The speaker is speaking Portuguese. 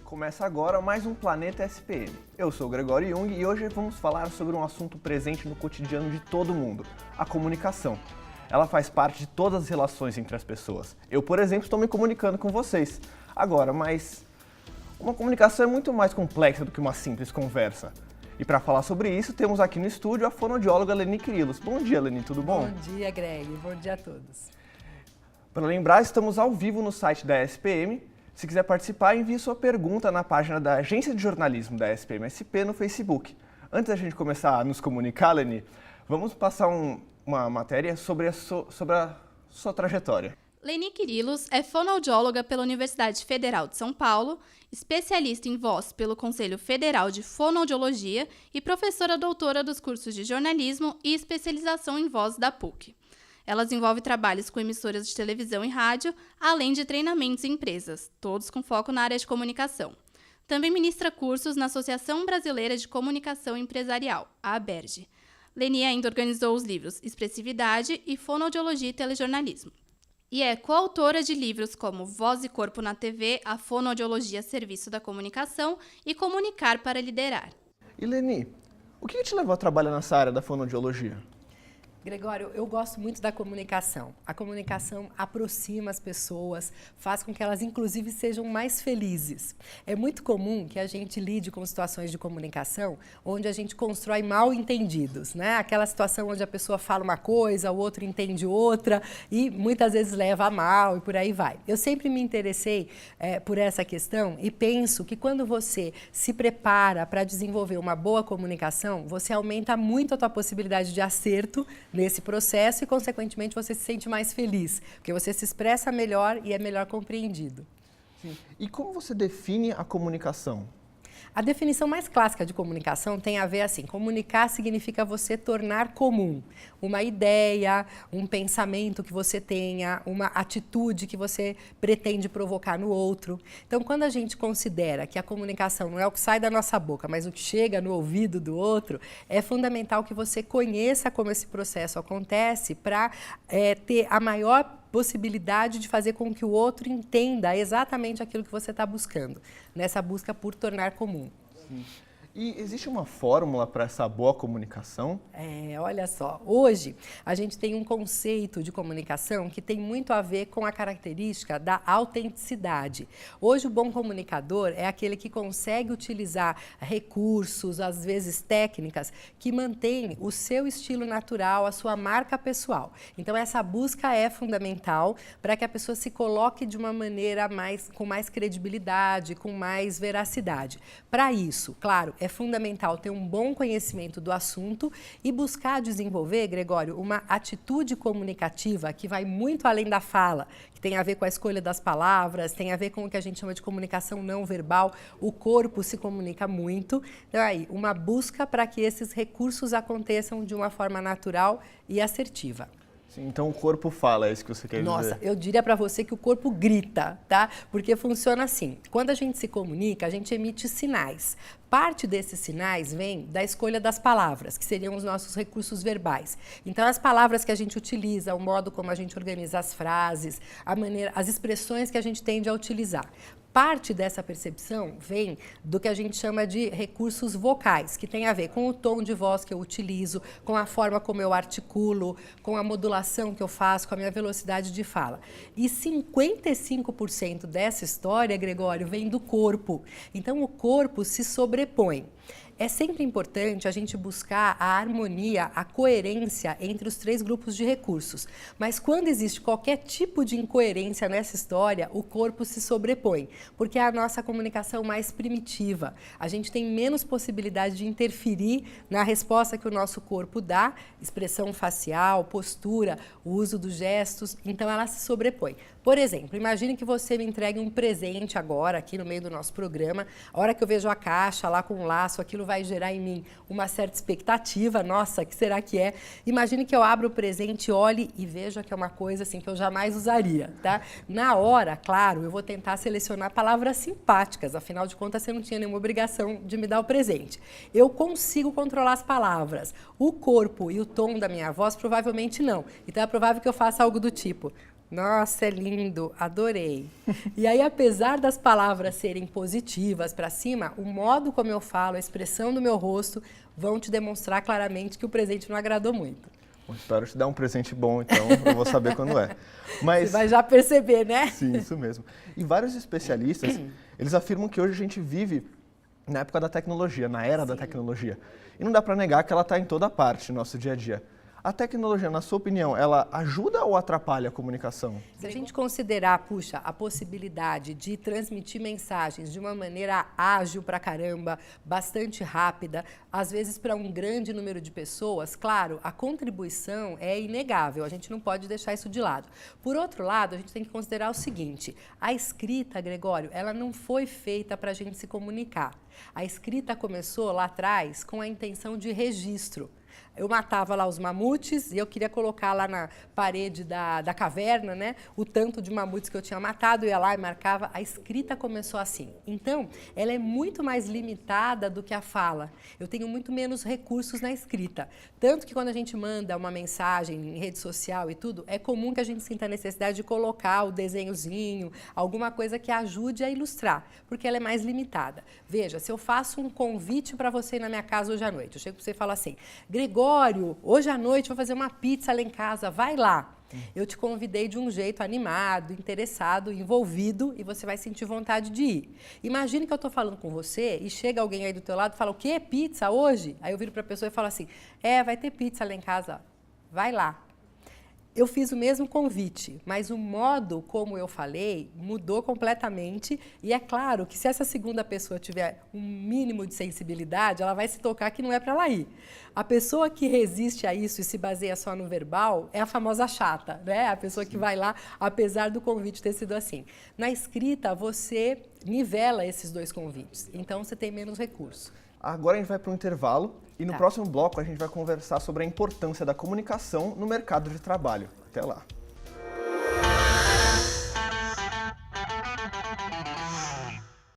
Começa agora mais um Planeta SPM. Eu sou o Gregório Jung e hoje vamos falar sobre um assunto presente no cotidiano de todo mundo, a comunicação. Ela faz parte de todas as relações entre as pessoas. Eu, por exemplo, estou me comunicando com vocês agora, mas uma comunicação é muito mais complexa do que uma simples conversa. E para falar sobre isso, temos aqui no estúdio a fonoaudióloga Leni Quirilos. Bom dia, Leni, tudo bom? Bom dia, Greg. Bom dia a todos. Para lembrar, estamos ao vivo no site da SPM. Se quiser participar, envie sua pergunta na página da Agência de Jornalismo da SPM-SP no Facebook. Antes da gente começar a nos comunicar, Leni, vamos passar uma matéria sobre a sua trajetória. Leni Quirilos é fonoaudióloga pela Universidade Federal de São Paulo, especialista em voz pelo Conselho Federal de Fonoaudiologia e professora doutora dos cursos de jornalismo e especialização em voz da PUC. Ela desenvolve trabalhos com emissoras de televisão e rádio, além de treinamentos em empresas, todos com foco na área de comunicação. Também ministra cursos na Associação Brasileira de Comunicação Empresarial, a ABERJ. Leni ainda organizou os livros Expressividade e Fonoaudiologia e Telejornalismo. E é coautora de livros como Voz e Corpo na TV, a Fonoaudiologia a Serviço da Comunicação e Comunicar para Liderar. E Leni, o que te levou a trabalhar nessa área da fonoaudiologia? Gregório, eu gosto muito da comunicação. A comunicação aproxima as pessoas, faz com que elas, inclusive, sejam mais felizes. É muito comum que a gente lide com situações de comunicação onde a gente constrói mal entendidos, né? Aquela situação onde a pessoa fala uma coisa, o outro entende outra e muitas vezes leva a mal e por aí vai. Eu sempre me interessei por essa questão e penso que quando você se prepara para desenvolver uma boa comunicação, você aumenta muito a tua possibilidade de acerto nesse processo e, consequentemente, você se sente mais feliz, porque você se expressa melhor e é melhor compreendido. Sim. E como você define a comunicação? A definição mais clássica de comunicação tem a ver assim, comunicar significa você tornar comum uma ideia, um pensamento que você tenha, uma atitude que você pretende provocar no outro. Então, quando a gente considera que a comunicação não é o que sai da nossa boca, mas o que chega no ouvido do outro, é fundamental que você conheça como esse processo acontece para ter a maior possibilidade de fazer com que o outro entenda exatamente aquilo que você está buscando, nessa busca por tornar comum. Sim. E existe uma fórmula para essa boa comunicação? Olha só, hoje a gente tem um conceito de comunicação que tem muito a ver com a característica da autenticidade. Hoje o bom comunicador é aquele que consegue utilizar recursos, às vezes técnicas, que mantém o seu estilo natural, a sua marca pessoal. Então essa busca é fundamental para que a pessoa se coloque de uma maneira com mais credibilidade, com mais veracidade. Para isso, claro, é fundamental ter um bom conhecimento do assunto e buscar desenvolver, Gregório, uma atitude comunicativa que vai muito além da fala, que tem a ver com a escolha das palavras, tem a ver com o que a gente chama de comunicação não verbal. O corpo se comunica muito. Então, aí, uma busca para que esses recursos aconteçam de uma forma natural e assertiva. Então o corpo fala, é isso que você quer dizer? Nossa, eu diria para você que o corpo grita, tá? Porque funciona assim, quando a gente se comunica, a gente emite sinais. Parte desses sinais vem da escolha das palavras, que seriam os nossos recursos verbais. Então, as palavras que a gente utiliza, o modo como a gente organiza as frases, as expressões que a gente tende a utilizar. Parte dessa percepção vem do que a gente chama de recursos vocais, que tem a ver com o tom de voz que eu utilizo, com a forma como eu articulo, com a modulação que eu faço, com a minha velocidade de fala. E 55% dessa história, Gregório, vem do corpo. Então, o corpo se sobrepõe. É sempre importante a gente buscar a harmonia, a coerência entre os três grupos de recursos. Mas quando existe qualquer tipo de incoerência nessa história, o corpo se sobrepõe, porque é a nossa comunicação mais primitiva. A gente tem menos possibilidade de interferir na resposta que o nosso corpo dá, expressão facial, postura, o uso dos gestos, então ela se sobrepõe. Por exemplo, imagine que você me entregue um presente agora, aqui no meio do nosso programa, a hora que eu vejo a caixa lá com um laço, aquilo vai gerar em mim uma certa expectativa, nossa, o que será que é? Imagine que eu abro o presente, olhe e veja que é uma coisa assim que eu jamais usaria, tá? Na hora, claro, eu vou tentar selecionar palavras simpáticas, afinal de contas você não tinha nenhuma obrigação de me dar o presente. Eu consigo controlar as palavras, o corpo e o tom da minha voz provavelmente não, então é provável que eu faça algo do tipo: Nossa, é lindo, adorei. E aí, apesar das palavras serem positivas para cima, o modo como eu falo, a expressão do meu rosto vão te demonstrar claramente que o presente não agradou muito. Bom, espero te dar um presente bom, então eu vou saber quando é. Você vai já perceber, né? Sim, isso mesmo. E vários especialistas, eles afirmam que hoje a gente vive na época da tecnologia, na era da tecnologia. E não dá para negar que ela está em toda parte no nosso dia a dia. A tecnologia, na sua opinião, ela ajuda ou atrapalha a comunicação? Se a gente considerar, puxa, a possibilidade de transmitir mensagens de uma maneira ágil pra caramba, bastante rápida, às vezes para um grande número de pessoas, claro, a contribuição é inegável, a gente não pode deixar isso de lado. Por outro lado, a gente tem que considerar o seguinte, a escrita, Gregório, ela não foi feita para a gente se comunicar. A escrita começou lá atrás com a intenção de registro. Eu matava lá os mamutes e eu queria colocar lá na parede da caverna, né, o tanto de mamutes que eu tinha matado, eu ia lá e marcava. A escrita começou assim. Então, ela é muito mais limitada do que a fala. Eu tenho muito menos recursos na escrita. Tanto que quando a gente manda uma mensagem em rede social e tudo, é comum que a gente sinta a necessidade de colocar o desenhozinho, alguma coisa que ajude a ilustrar, porque ela é mais limitada. Veja, se eu faço um convite para você ir na minha casa hoje à noite, eu chego para você e falo assim, Gregório, hoje à noite vou fazer uma pizza lá em casa, vai lá. Eu te convidei de um jeito animado, interessado, envolvido e você vai sentir vontade de ir. Imagine que eu estou falando com você e chega alguém aí do teu lado e fala, o quê? Pizza hoje? Aí eu viro para a pessoa e falo assim, vai ter pizza lá em casa, vai lá. Eu fiz o mesmo convite, mas o modo como eu falei mudou completamente e é claro que se essa segunda pessoa tiver um mínimo de sensibilidade, ela vai se tocar que não é para ela ir. A pessoa que resiste a isso e se baseia só no verbal é a famosa chata, né? A pessoa que vai lá, apesar do convite ter sido assim. Na escrita, você nivela esses dois convites, então você tem menos recurso. Agora a gente vai para um intervalo e no próximo bloco a gente vai conversar sobre a importância da comunicação no mercado de trabalho. Até lá!